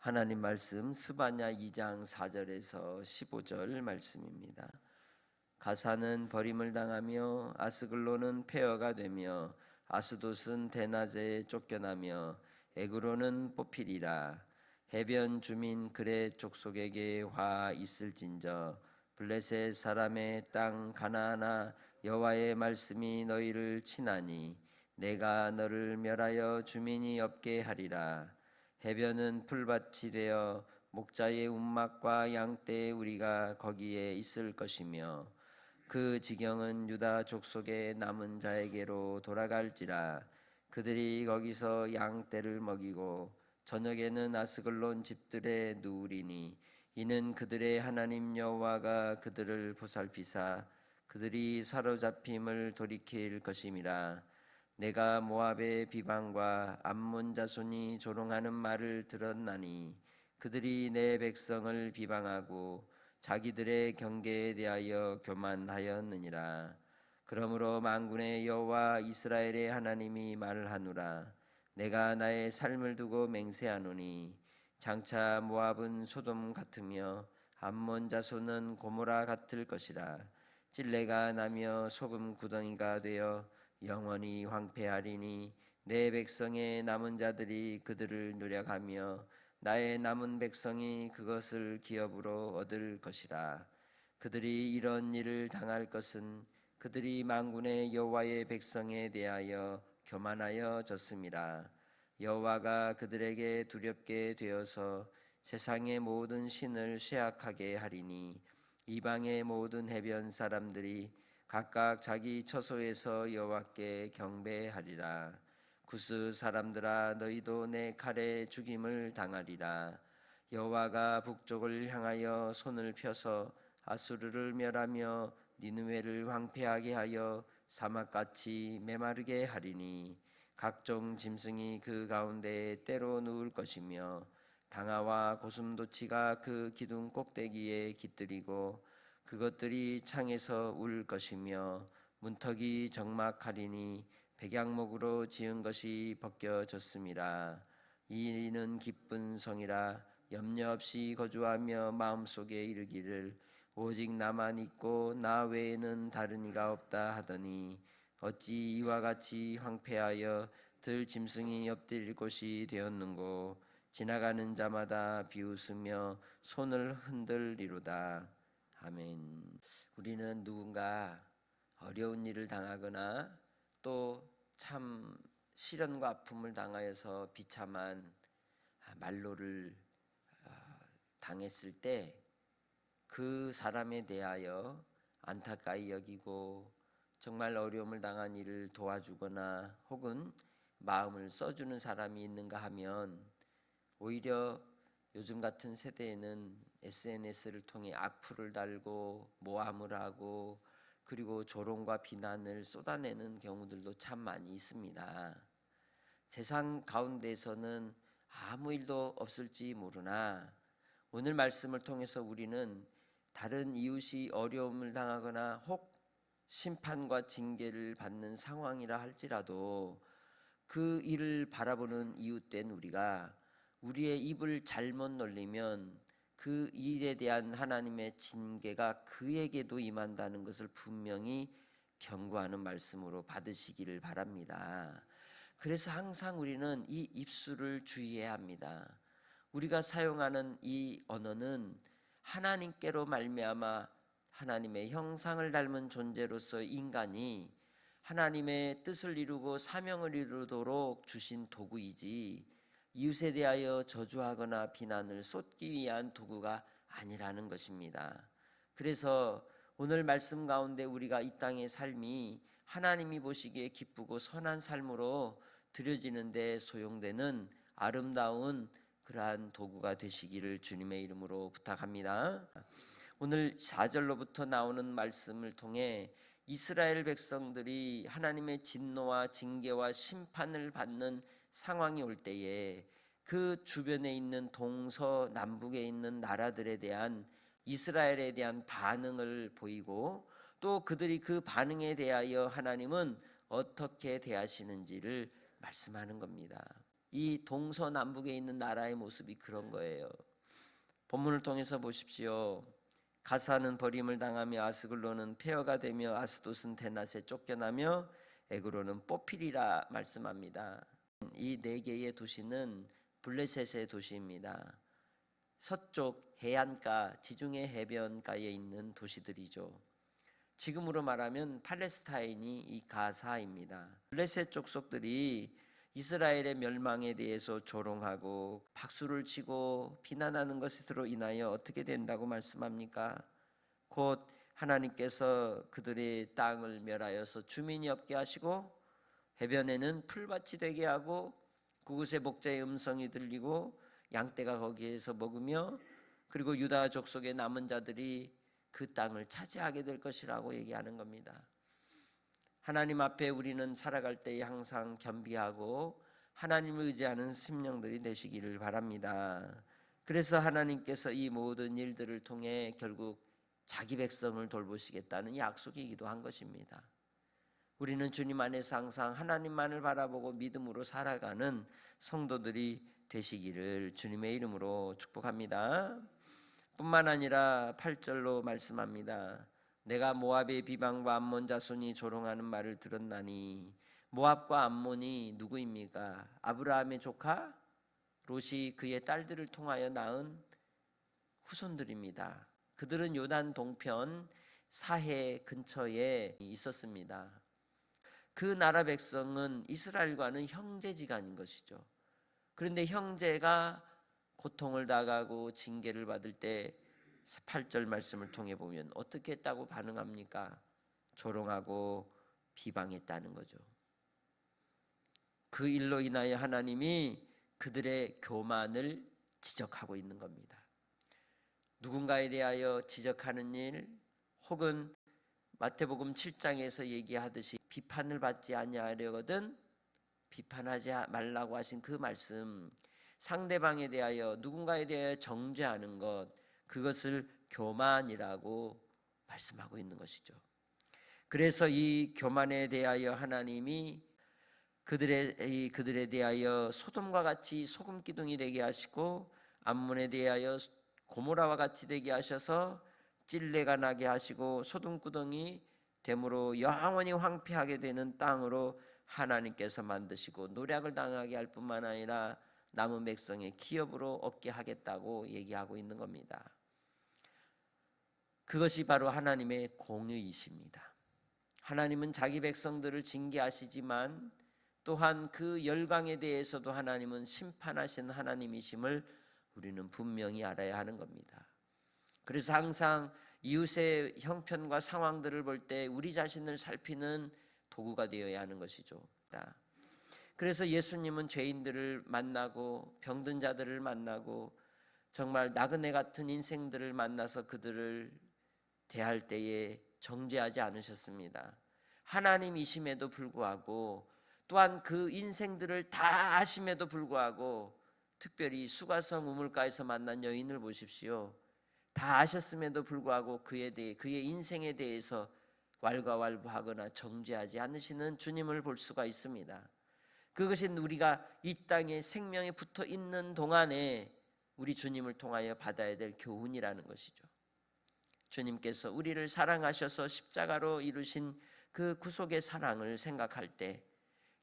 하나님 말씀 스바냐 2장 4절에서 15절 말씀입니다. 가사는 버림을 당하며 아스글론은 폐허가 되며 아스돗은 대낮에 쫓겨나며 에그론은 뽑히리라. 해변 주민 그레 족속에게 화 있을진저 블레셋 사람의 땅 가나안아 여호와의 말씀이 너희를 치나니 내가 너를 멸하여 주민이 없게 하리라. 해변은 풀밭이 되어 목자의 움막과 양떼의 우리가 거기에 있을 것이며 그 지경은 유다 족속의 남은 자에게로 돌아갈지라. 그들이 거기서 양떼를 먹이고 저녁에는 아스글론 집들에 누우리니 이는 그들의 하나님 여호와가 그들을 보살피사 그들이 사로잡힘을 돌이킬 것임이라. 내가 모압의 비방과 암몬 자손이 조롱하는 말을 들었나니 그들이 내 백성을 비방하고 자기들의 경계에 대하여 교만하였느니라. 그러므로 만군의 여호와 이스라엘의 하나님이 말하노라. 내가 나의 삶을 두고 맹세하노니 장차 모압은 소돔 같으며 암몬 자손은 고모라 같을 것이라. 찔레가 나며 소금 구덩이가 되어 영원히 황폐하리니 내 백성의 남은 자들이 그들을 노력하며 나의 남은 백성이 그것을 기업으로 얻을 것이라. 그들이 이런 일을 당할 것은 그들이 만군의 여호와의 백성에 대하여 교만하여 졌음이라. 여호와가 그들에게 두렵게 되어서 세상의 모든 신을 쇠약하게 하리니 이방의 모든 해변 사람들이 각각 자기 처소에서 여호와께 경배하리라. 구스 사람들아 너희도 내 칼에 죽임을 당하리라. 여호와가 북쪽을 향하여 손을 펴서 아수르를 멸하며 니느웨를 황폐하게 하여 사막같이 메마르게 하리니 각종 짐승이 그 가운데에 때로 누울 것이며 당아와 고슴도치가 그 기둥 꼭대기에 깃들이고 그것들이 창에서 울 것이며 문턱이 적막하리니 백양목으로 지은 것이 벗겨졌음이라. 이는 기쁜 성이라. 염려 없이 거주하며 마음속에 이르기를 오직 나만 있고 나 외에는 다른 이가 없다 하더니 어찌 이와 같이 황폐하여 들 짐승이 엎드릴 곳이 되었는고. 지나가는 자마다 비웃으며 손을 흔들리로다. 아멘. 우리는 누군가 어려운 일을 당하거나 또 참 시련과 아픔을 당하여서 비참한 말로를 당했을 때 그 사람에 대하여 안타까이 여기고 정말 어려움을 당한 이를 도와주거나 혹은 마음을 써주는 사람이 있는가 하면 오히려 요즘 같은 세대에는 SNS를 통해 악플을 달고 모함을 하고 그리고 조롱과 비난을 쏟아내는 경우들도 참 많이 있습니다. 세상 가운데에서는 아무 일도 없을지 모르나 오늘 말씀을 통해서 우리는 다른 이웃이 어려움을 당하거나 혹 심판과 징계를 받는 상황이라 할지라도 그 일을 바라보는 이웃된 우리가 우리의 입을 잘못 놀리면 그 일에 대한 하나님의 징계가 그에게도 임한다는 것을 분명히 경고하는 말씀으로 받으시기를 바랍니다. 그래서 항상 우리는 이 입술을 주의해야 합니다. 우리가 사용하는 이 언어는 하나님께로 말미암아 하나님의 형상을 닮은 존재로서 인간이 하나님의 뜻을 이루고 사명을 이루도록 주신 도구이지 이웃에 대하여 저주하거나 비난을 쏟기 위한 도구가 아니라는 것입니다. 그래서 오늘 말씀 가운데 우리가 이 땅의 삶이 하나님이 보시기에 기쁘고 선한 삶으로 드려지는 데 소용되는 아름다운 그러한 도구가 되시기를 주님의 이름으로 부탁합니다. 오늘 4절로부터 나오는 말씀을 통해 이스라엘 백성들이 하나님의 진노와 징계와 심판을 받는 상황이 올 때에 그 주변에 있는 동서남북에 있는 나라들에 대한 이스라엘에 대한 반응을 보이고 또 그들이 그 반응에 대하여 하나님은 어떻게 대하시는지를 말씀하는 겁니다. 이 동서남북에 있는 나라의 모습이 그런 거예요. 본문을 통해서 보십시오. 가사는 버림을 당하며 아스글론은 폐허가 되며 아스돗은 대낮에 쫓겨나며 에그로는 뽑히리라 말씀합니다. 이 네 개의 도시는 블레셋의 도시입니다. 서쪽 해안가, 지중해 해변가에 있는 도시들이죠. 지금으로 말하면 팔레스타인이 이 가사입니다. 블레셋 족속들이 이스라엘의 멸망에 대해서 조롱하고 박수를 치고 비난하는 것으로 인하여 어떻게 된다고 말씀합니까? 곧 하나님께서 그들의 땅을 멸하여서 주민이 없게 하시고 해변에는 풀밭이 되게 하고 그곳에 목자의 음성이 들리고 양떼가 거기에서 먹으며 그리고 유다 족속의 남은 자들이 그 땅을 차지하게 될 것이라고 얘기하는 겁니다. 하나님 앞에 우리는 살아갈 때에 항상 겸비하고 하나님을 의지하는 심령들이 되시기를 바랍니다. 그래서 하나님께서 이 모든 일들을 통해 결국 자기 백성을 돌보시겠다는 약속이기도 한 것입니다. 우리는 주님 안에서 항상 하나님만을 바라보고 믿음으로 살아가는 성도들이 되시기를 주님의 이름으로 축복합니다. 뿐만 아니라 8절로 말씀합니다. 내가 모압의 비방과 암몬 자손이 조롱하는 말을 들었나니. 모압과 암몬이 누구입니까? 아브라함의 조카 롯이 그의 딸들을 통하여 낳은 후손들입니다. 그들은 요단 동편 사해 근처에 있었습니다. 그 나라 백성은 이스라엘과는 형제지간인 것이죠. 그런데 형제가 고통을 당하고 징계를 받을 때 8절 말씀을 통해 보면 어떻게 했다고 반응합니까? 조롱하고 비방했다는 거죠. 그 일로 인하여 하나님이 그들의 교만을 지적하고 있는 겁니다. 누군가에 대하여 지적하는 일 혹은 마태복음 7장에서 얘기하듯이 비판을 받지 아니하려거든 비판하지 말라고 하신 그 말씀, 상대방에 대하여 누군가에 대하여 정죄하는 것, 그것을 교만이라고 말씀하고 있는 것이죠. 그래서 이 교만에 대하여 하나님이 그들에 대하여 소돔과 같이 소금 기둥이 되게 하시고 암몬에 대하여 고모라와 같이 되게 하셔서 찔레가 나게 하시고 소돔 구덩이 됨으로 영원히 황폐하게 되는 땅으로 하나님께서 만드시고 노략을 당하게 할 뿐만 아니라 남은 백성의 기업으로 얻게 하겠다고 얘기하고 있는 겁니다. 그것이 바로 하나님의 공의이십니다. 하나님은 자기 백성들을 징계하시지만 또한 그 열강에 대해서도 하나님은 심판하시는 하나님이심을 우리는 분명히 알아야 하는 겁니다. 그래서 항상 이웃의 형편과 상황들을 볼 때 우리 자신을 살피는 도구가 되어야 하는 것이죠. 그래서 예수님은 죄인들을 만나고 병든 자들을 만나고 정말 나그네 같은 인생들을 만나서 그들을 대할 때에 정죄하지 않으셨습니다. 하나님이심에도 불구하고 또한 그 인생들을 다 아심에도 불구하고 특별히 수가성 우물가에서 만난 여인을 보십시오. 다 아셨음에도 불구하고 그에 대해 그의 인생에 대해서 왈가왈부하거나 정죄하지 않으시는 주님을 볼 수가 있습니다. 그것이 우리가 이 땅에 생명에 붙어 있는 동안에 우리 주님을 통하여 받아야 될 교훈이라는 것이죠. 주님께서 우리를 사랑하셔서 십자가로 이루신 그 구속의 사랑을 생각할 때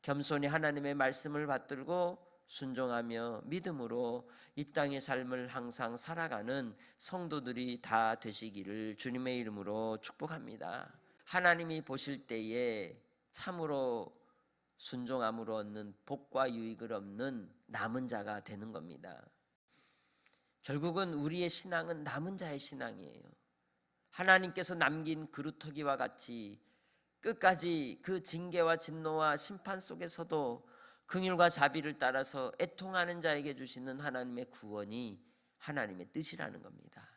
겸손히 하나님의 말씀을 받들고 순종하며 믿음으로 이 땅의 삶을 항상 살아가는 성도들이 다 되시기를 주님의 이름으로 축복합니다. 하나님이 보실 때에 참으로 순종함으로 얻는 복과 유익을 얻는 남은 자가 되는 겁니다. 결국은 우리의 신앙은 남은 자의 신앙이에요. 하나님께서 남긴 그루터기와 같이 끝까지 그 징계와 진노와 심판 속에서도 긍휼과 자비를 따라서 애통하는 자에게 주시는 하나님의 구원이 하나님의 뜻이라는 겁니다.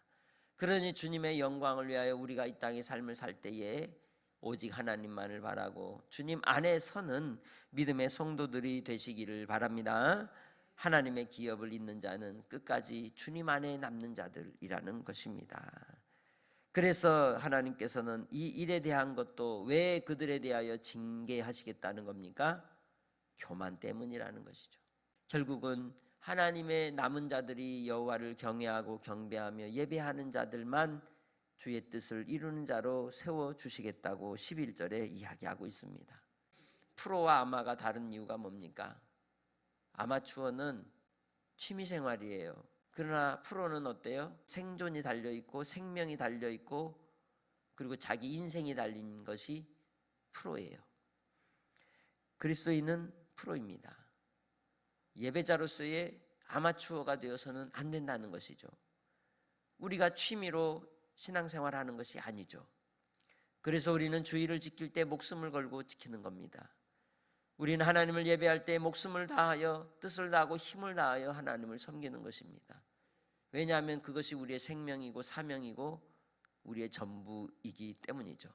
그러니 주님의 영광을 위하여 우리가 이 땅의 삶을 살 때에 오직 하나님만을 바라고 주님 안에 서는 믿음의 성도들이 되시기를 바랍니다. 하나님의 기업을 잇는 자는 끝까지 주님 안에 남는 자들이라는 것입니다. 그래서 하나님께서는 이 일에 대한 것도 왜 그들에 대하여 징계하시겠다는 겁니까? 교만 때문이라는 것이죠. 결국은 하나님의 남은 자들이 여호와를 경외하고 경배하며 예배하는 자들만 주의 뜻을 이루는 자로 세워주시겠다고 11절에 이야기하고 있습니다. 프로와 아마가 다른 이유가 뭡니까? 아마추어는 취미생활이에요. 그러나 프로는 어때요? 생존이 달려있고 생명이 달려있고 그리고 자기 인생이 달린 것이 프로예요. 그리스도인은 프로입니다. 예배자로서의 아마추어가 되어서는 안 된다는 것이죠. 우리가 취미로 신앙생활하는 것이 아니죠. 그래서 우리는 주의를 지킬 때 목숨을 걸고 지키는 겁니다. 우리는 하나님을 예배할 때 목숨을 다하여 뜻을 다하고 힘을 다하여 하나님을 섬기는 것입니다. 왜냐하면 그것이 우리의 생명이고 사명이고 우리의 전부이기 때문이죠.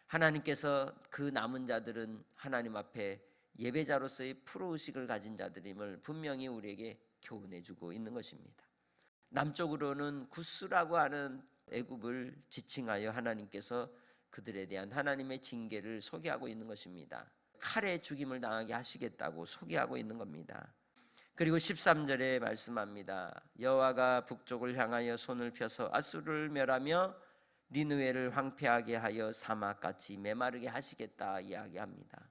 하나님께서 그 남은 자들은 하나님 앞에 예배자로서의 프로의식을 가진 자들임을 분명히 우리에게 교훈해주고 있는 것입니다. 남쪽으로는 구스라고 하는 애굽을 지칭하여 하나님께서 그들에 대한 하나님의 징계를 소개하고 있는 것입니다. 칼에 죽임을 당하게 하시겠다고 소개하고 있는 겁니다. 그리고 13절에 말씀합니다. 여호와가 북쪽을 향하여 손을 펴서 아수르를 멸하며 니느웨를 황폐하게 하여 사막같이 메마르게 하시겠다 이야기합니다.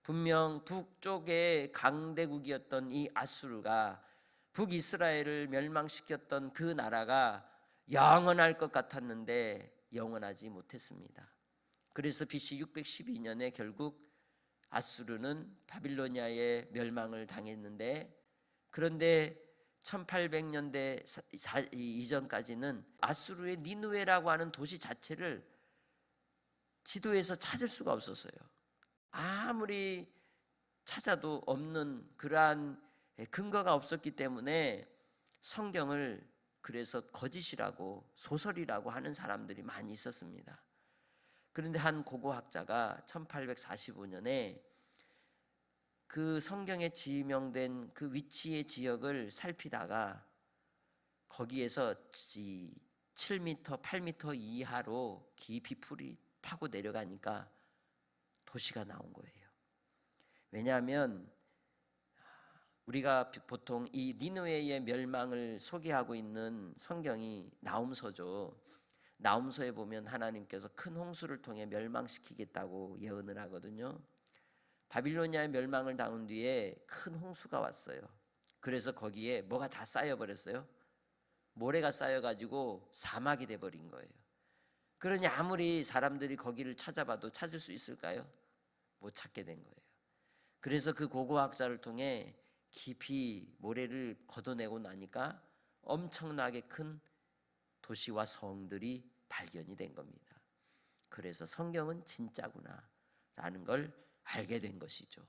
분명 북쪽의 강대국이었던 이 아수르가 북이스라엘을 멸망시켰던 그 나라가 영원할 것 같았는데 영원하지 못했습니다. 그래서 BC 612년에 결국 아수르는 바빌로니아의 멸망을 당했는데, 그런데 1800년대 이전까지는 아수르의 니느웨라고 하는 도시 자체를 지도에서 찾을 수가 없었어요. 아무리 찾아도 없는 그러한 근거가 없었기 때문에 성경을 그래서 거짓이라고 소설이라고 하는 사람들이 많이 있었습니다. 그런데 한 고고학자가 1845년에 그 성경에 지명된 그 위치의 지역을 살피다가 거기에서 7m, 8m 이하로 깊이 풀이 파고 내려가니까 도시가 나온 거예요. 왜냐하면 우리가 보통 이 니느웨의 멸망을 소개하고 있는 성경이 나훔서죠. 나훔서에 보면 하나님께서 큰 홍수를 통해 멸망시키겠다고 예언을 하거든요. 바빌로니아의 멸망을 당한 뒤에 큰 홍수가 왔어요. 그래서 거기에 뭐가 다 쌓여버렸어요. 모래가 쌓여가지고 사막이 돼버린 거예요. 그러니 아무리 사람들이 거기를 찾아봐도 찾을 수 있을까요? 못 찾게 된 거예요. 그래서 그 고고학자를 통해 깊이 모래를 걷어내고 나니까 엄청나게 큰 도시와 성들이 발견이 된 겁니다. 그래서 성경은 진짜구나 라는 걸 알게 된 것이죠.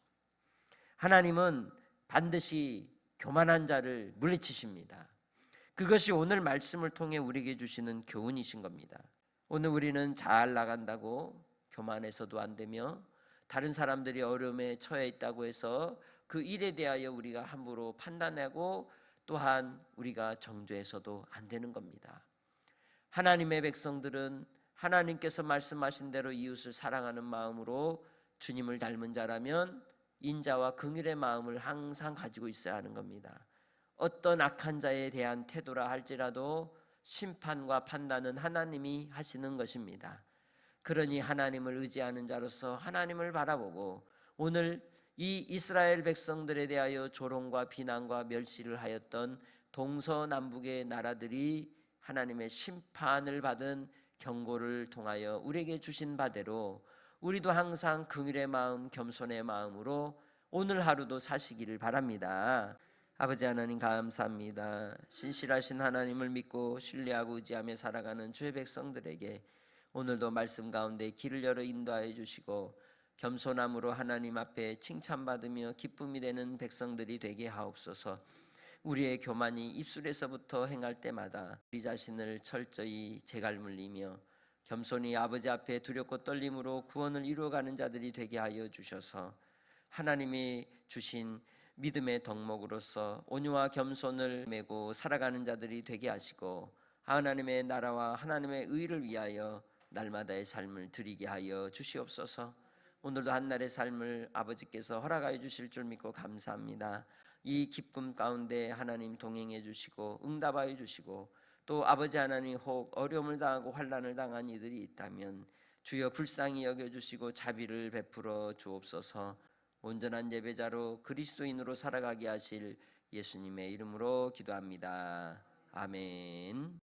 하나님은 반드시 교만한 자를 물리치십니다. 그것이 오늘 말씀을 통해 우리에게 주시는 교훈이신 겁니다. 오늘 우리는 잘 나간다고 교만해서도 안 되며, 다른 사람들이 어려움에 처해 있다고 해서 그 일에 대하여 우리가 함부로 판단하고 또한 우리가 정죄해서도 안 되는 겁니다. 하나님의 백성들은 하나님께서 말씀하신 대로 이웃을 사랑하는 마음으로 주님을 닮은 자라면 인자와 긍휼의 마음을 항상 가지고 있어야 하는 겁니다. 어떤 악한 자에 대한 태도라 할지라도 심판과 판단은 하나님이 하시는 것입니다. 그러니 하나님을 의지하는 자로서 하나님을 바라보고 오늘 이 이스라엘 백성들에 대하여 조롱과 비난과 멸시를 하였던 동서남북의 나라들이 하나님의 심판을 받은 경고를 통하여 우리에게 주신 바대로 우리도 항상 긍휼의 마음, 겸손의 마음으로 오늘 하루도 사시기를 바랍니다. 아버지 하나님 감사합니다. 신실하신 하나님을 믿고 신뢰하고 의지하며 살아가는 주의 백성들에게 오늘도 말씀 가운데 길을 열어 인도하여 주시고 겸손함으로 하나님 앞에 칭찬받으며 기쁨이 되는 백성들이 되게 하옵소서. 우리의 교만이 입술에서부터 행할 때마다 우리 자신을 철저히 재갈물리며 겸손히 아버지 앞에 두렵고 떨림으로 구원을 이루어가는 자들이 되게 하여 주셔서 하나님이 주신 믿음의 덕목으로서 온유와 겸손을 메고 살아가는 자들이 되게 하시고 하나님의 나라와 하나님의 의를 위하여 날마다의 삶을 드리게 하여 주시옵소서. 오늘도 한날의 삶을 아버지께서 허락하여 주실 줄 믿고 감사합니다. 이 기쁨 가운데 하나님 동행해 주시고 응답하여 주시고, 또 아버지 하나님 혹 어려움을 당하고 환난을 당한 이들이 있다면 주여 불쌍히 여겨주시고 자비를 베풀어 주옵소서. 온전한 예배자로 그리스도인으로 살아가게 하실 예수님의 이름으로 기도합니다. 아멘.